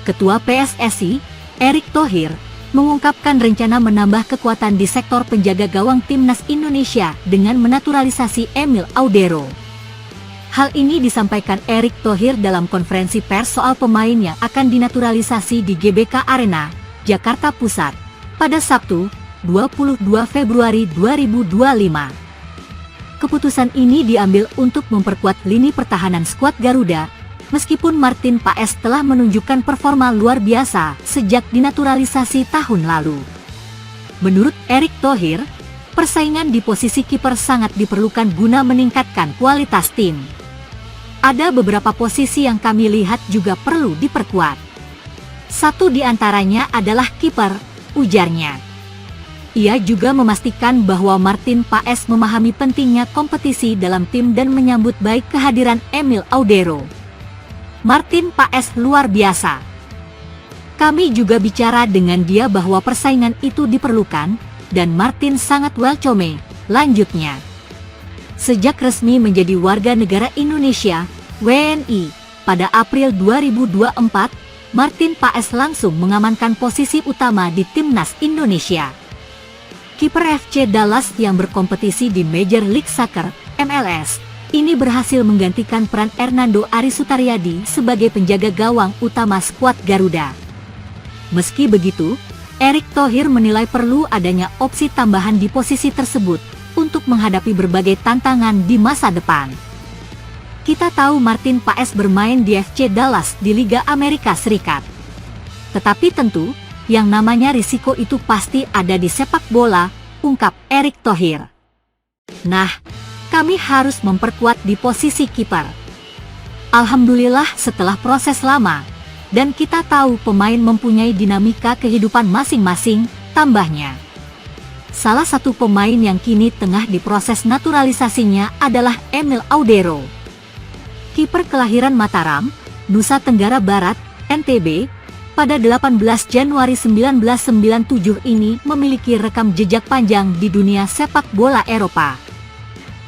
Ketua PSSI, Erick Thohir, mengungkapkan rencana menambah kekuatan di sektor penjaga gawang Timnas Indonesia dengan menaturalisasi Emil Audero. Hal ini disampaikan Erick Thohir dalam konferensi pers soal pemain yang akan dinaturalisasi di GBK Arena, Jakarta Pusat, pada Sabtu, 22 Februari 2025. Keputusan ini diambil untuk memperkuat lini pertahanan skuad Garuda, meskipun Martin Paes telah menunjukkan performa luar biasa sejak dinaturalisasi tahun lalu. Menurut Erick Thohir, persaingan di posisi kiper sangat diperlukan guna meningkatkan kualitas tim. Ada beberapa posisi yang kami lihat juga perlu diperkuat. Satu di antaranya adalah kiper, ujarnya. Ia juga memastikan bahwa Martin Paes memahami pentingnya kompetisi dalam tim dan menyambut baik kehadiran Emil Audero. Martin Paes luar biasa. Kami juga bicara dengan dia bahwa persaingan itu diperlukan, dan Martin sangat welcome, lanjutnya. Sejak resmi menjadi warga negara Indonesia, WNI, pada April 2024, Martin Paes langsung mengamankan posisi utama di Timnas Indonesia. Kiper FC Dallas yang berkompetisi di Major League Soccer, MLS, ini berhasil menggantikan peran Hernando Ari Sutariadi sebagai penjaga gawang utama skuad Garuda. Meski begitu, Erick Thohir menilai perlu adanya opsi tambahan di posisi tersebut untuk menghadapi berbagai tantangan di masa depan. Kita tahu Martin Paes bermain di FC Dallas di Liga Amerika Serikat. Tetapi tentu, yang namanya risiko itu pasti ada di sepak bola, ungkap Erick Thohir. Nah, kami harus memperkuat di posisi kiper. Alhamdulillah setelah proses lama, dan kita tahu pemain mempunyai dinamika kehidupan masing-masing, tambahnya. Salah satu pemain yang kini tengah diproses naturalisasinya adalah Emil Audero. Kiper kelahiran Mataram, Nusa Tenggara Barat, NTB, pada 18 Januari 1997 ini memiliki rekam jejak panjang di dunia sepak bola Eropa.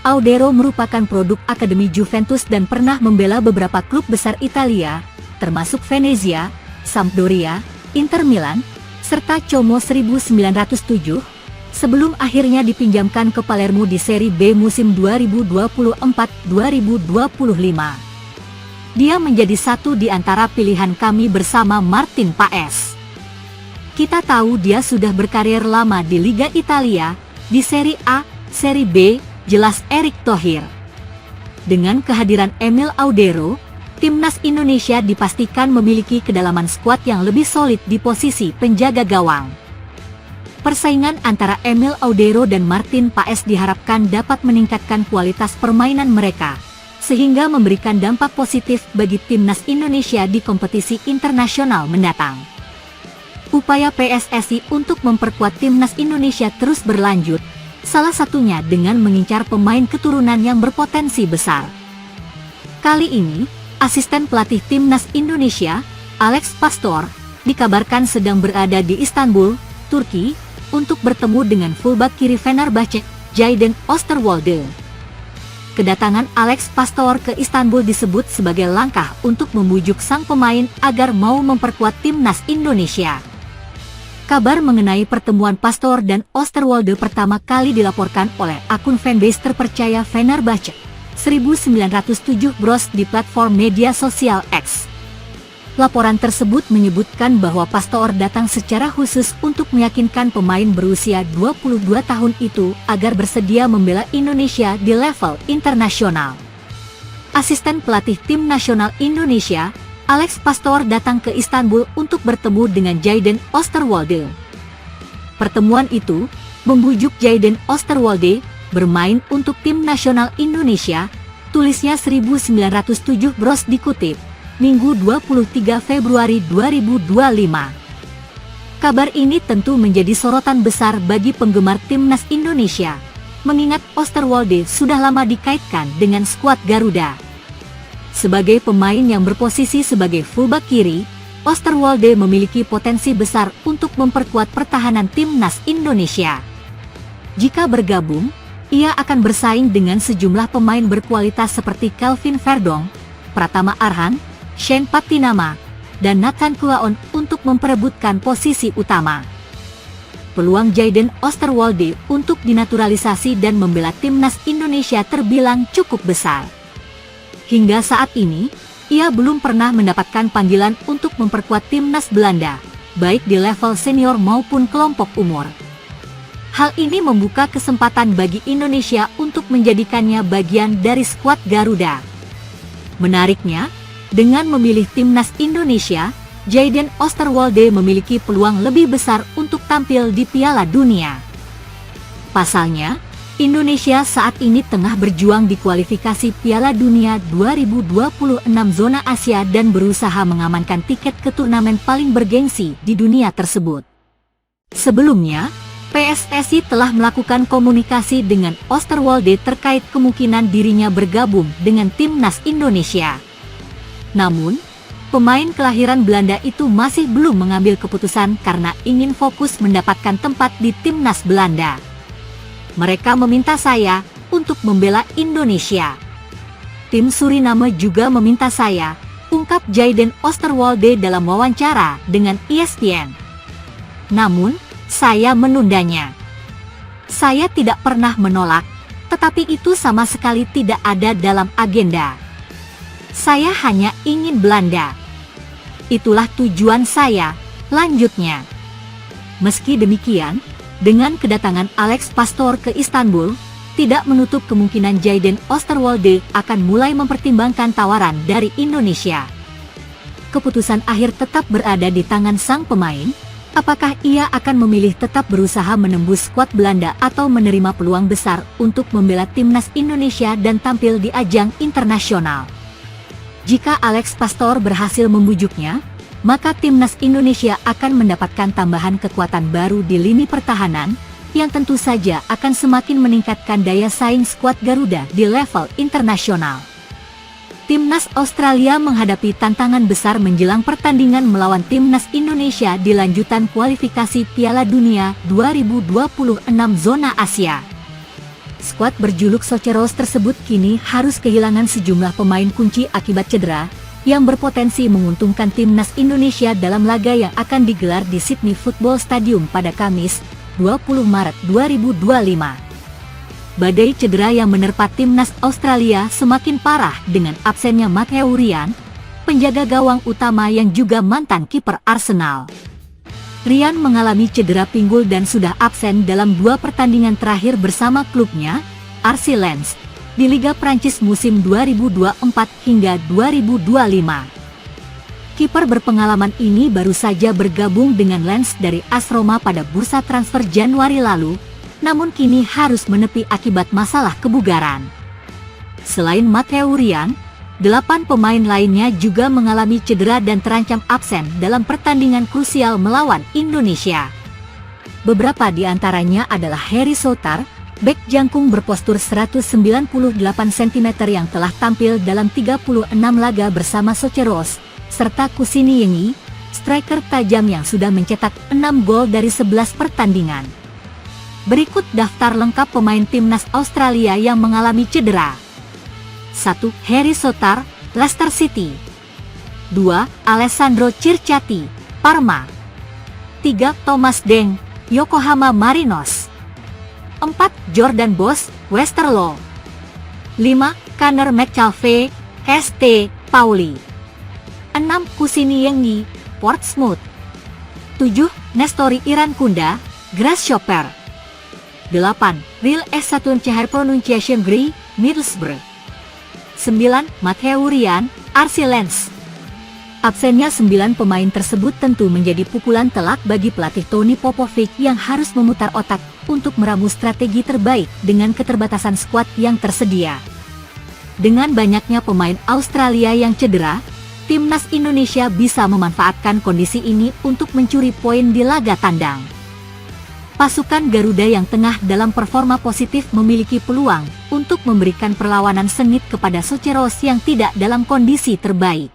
Audero merupakan produk Akademi Juventus dan pernah membela beberapa klub besar Italia, termasuk Venezia, Sampdoria, Inter Milan, serta Como 1907, sebelum akhirnya dipinjamkan ke Palermo di Serie B musim 2024-2025. Dia menjadi satu di antara pilihan kami bersama Martin Paes. Kita tahu dia sudah berkarir lama di Liga Italia, di Serie A, Serie B, jelas Erick Thohir. Dengan kehadiran Emil Audero, Timnas Indonesia dipastikan memiliki kedalaman skuad yang lebih solid di posisi penjaga gawang. Persaingan antara Emil Audero dan Martin Paes diharapkan dapat meningkatkan kualitas permainan mereka, sehingga memberikan dampak positif bagi Timnas Indonesia di kompetisi internasional mendatang. Upaya PSSI untuk memperkuat Timnas Indonesia terus berlanjut, salah satunya dengan mengincar pemain keturunan yang berpotensi besar. Kali ini, asisten pelatih Timnas Indonesia, Alex Pastor, dikabarkan sedang berada di Istanbul, Turki, untuk bertemu dengan fullback kiri Fenerbahce, Jayden Oosterwolde. Kedatangan Alex Pastor ke Istanbul disebut sebagai langkah untuk membujuk sang pemain agar mau memperkuat Timnas Indonesia. Kabar mengenai pertemuan Pastor dan Oosterwolde pertama kali dilaporkan oleh akun fanbase terpercaya Fenerbahce, 1907 Bros di platform media sosial X. Laporan tersebut menyebutkan bahwa Pastor datang secara khusus untuk meyakinkan pemain berusia 22 tahun itu agar bersedia membela Indonesia di level internasional. Asisten pelatih tim nasional Indonesia, Alex Pastor datang ke Istanbul untuk bertemu dengan Jayden Oosterwolde. Pertemuan itu membujuk Jayden Oosterwolde bermain untuk tim nasional Indonesia, tulisnya 1907 Bros dikutip Minggu 23 Februari 2025. Kabar ini tentu menjadi sorotan besar bagi penggemar Timnas Indonesia, mengingat Oosterwolde sudah lama dikaitkan dengan skuad Garuda. Sebagai pemain yang berposisi sebagai fullback kiri, Oosterwolde memiliki potensi besar untuk memperkuat pertahanan Timnas Indonesia. Jika bergabung, ia akan bersaing dengan sejumlah pemain berkualitas seperti Kelvin Verdonk, Pratama Arhan, Shane Patinama, dan Nathan Kuaon untuk memperebutkan posisi utama. Peluang Jayden Oosterwolde untuk dinaturalisasi dan membela timnas Indonesia terbilang cukup besar. Hingga saat ini, ia belum pernah mendapatkan panggilan untuk memperkuat timnas Belanda, baik di level senior maupun kelompok umur. Hal ini membuka kesempatan bagi Indonesia untuk menjadikannya bagian dari skuad Garuda. Menariknya, dengan memilih timnas Indonesia, Jayden Oosterwolde memiliki peluang lebih besar untuk tampil di Piala Dunia. Pasalnya, Indonesia saat ini tengah berjuang di kualifikasi Piala Dunia 2026 zona Asia dan berusaha mengamankan tiket ke turnamen paling bergengsi di dunia tersebut. Sebelumnya, PSSI telah melakukan komunikasi dengan Oosterwolde terkait kemungkinan dirinya bergabung dengan timnas Indonesia. Namun, pemain kelahiran Belanda itu masih belum mengambil keputusan karena ingin fokus mendapatkan tempat di timnas Belanda. Mereka meminta saya untuk membela Indonesia. Tim Suriname juga meminta saya, ungkap Jayden Oosterwolde dalam wawancara dengan ESPN. Namun, saya menundanya. Saya tidak pernah menolak, tetapi itu sama sekali tidak ada dalam agenda. Saya hanya ingin Belanda. Itulah tujuan saya, lanjutnya. Meski demikian, dengan kedatangan Alex Pastoor ke Istanbul, tidak menutup kemungkinan Jayden Oosterwolde akan mulai mempertimbangkan tawaran dari Indonesia. Keputusan akhir tetap berada di tangan sang pemain. Apakah ia akan memilih tetap berusaha menembus skuad Belanda atau menerima peluang besar untuk membela timnas Indonesia dan tampil di ajang internasional? Jika Alex Pastoor berhasil membujuknya, maka timnas Indonesia akan mendapatkan tambahan kekuatan baru di lini pertahanan, yang tentu saja akan semakin meningkatkan daya saing skuad Garuda di level internasional. Timnas Australia menghadapi tantangan besar menjelang pertandingan melawan timnas Indonesia di lanjutan kualifikasi Piala Dunia 2026 zona Asia. Skuad berjuluk Soceros tersebut kini harus kehilangan sejumlah pemain kunci akibat cedera, yang berpotensi menguntungkan timnas Indonesia dalam laga yang akan digelar di Sydney Football Stadium pada Kamis, 20 Maret 2025. Badai cedera yang menerpa timnas Australia semakin parah dengan absennya Matteo Ryan, penjaga gawang utama yang juga mantan kiper Arsenal. Ryan mengalami cedera pinggul dan sudah absen dalam 2 pertandingan terakhir bersama klubnya, RC Lens, di Liga Prancis musim 2024 hingga 2025. Kiper berpengalaman ini baru saja bergabung dengan Lens dari AS Roma pada bursa transfer Januari lalu, namun kini harus menepi akibat masalah kebugaran. Selain Matteo Ryan, 8 pemain lainnya juga mengalami cedera dan terancam absen dalam pertandingan krusial melawan Indonesia. Beberapa di antaranya adalah Harry Souttar, bek jangkung berpostur 198 cm yang telah tampil dalam 36 laga bersama Soceros, serta Kusini Yengi, striker tajam yang sudah mencetak 6 gol dari 11 pertandingan. Berikut daftar lengkap pemain timnas Australia yang mengalami cedera. 1. Harry Souttar, Leicester City. 2. Alessandro Circati, Parma. 3. Thomas Deng, Yokohama Marinos. 4. Jordan Boss, Westerlo. 5. Conor McCalvey, ST Pauli. 6. Kusini Yengi, Portsmouth. 7. Nestori Irankunda, Grasshopper. 8. Real S1 Chahar Pronunciation Gray, Middlesbrough. 9. Matteo Ryan, RC Lens. Absennya 9 pemain tersebut tentu menjadi pukulan telak bagi pelatih Tony Popovic yang harus memutar otak untuk meramu strategi terbaik dengan keterbatasan skuad yang tersedia. Dengan banyaknya pemain Australia yang cedera, timnas Indonesia bisa memanfaatkan kondisi ini untuk mencuri poin di laga tandang. Pasukan Garuda yang tengah dalam performa positif memiliki peluang untuk memberikan perlawanan sengit kepada Soceros yang tidak dalam kondisi terbaik.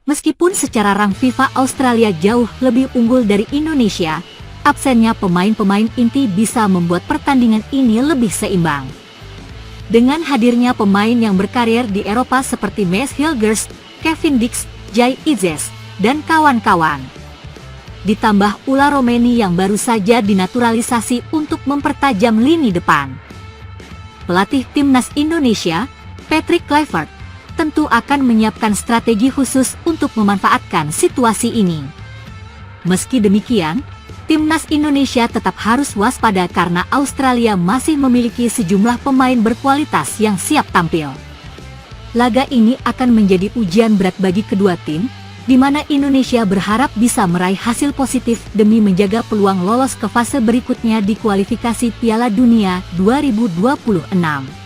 Meskipun secara rang FIFA Australia jauh lebih unggul dari Indonesia, absennya pemain-pemain inti bisa membuat pertandingan ini lebih seimbang. Dengan hadirnya pemain yang berkarir di Eropa seperti Maes Hilgers, Kevin Dix, Jay Itzes, dan kawan-kawan. Ditambah Ula Romeni yang baru saja dinaturalisasi untuk mempertajam lini depan. Pelatih Timnas Indonesia, Patrick Kluivert, tentu akan menyiapkan strategi khusus untuk memanfaatkan situasi ini. Meski demikian, Timnas Indonesia tetap harus waspada karena Australia masih memiliki sejumlah pemain berkualitas yang siap tampil. Laga ini akan menjadi ujian berat bagi kedua tim, di mana Indonesia berharap bisa meraih hasil positif demi menjaga peluang lolos ke fase berikutnya di kualifikasi Piala Dunia 2026.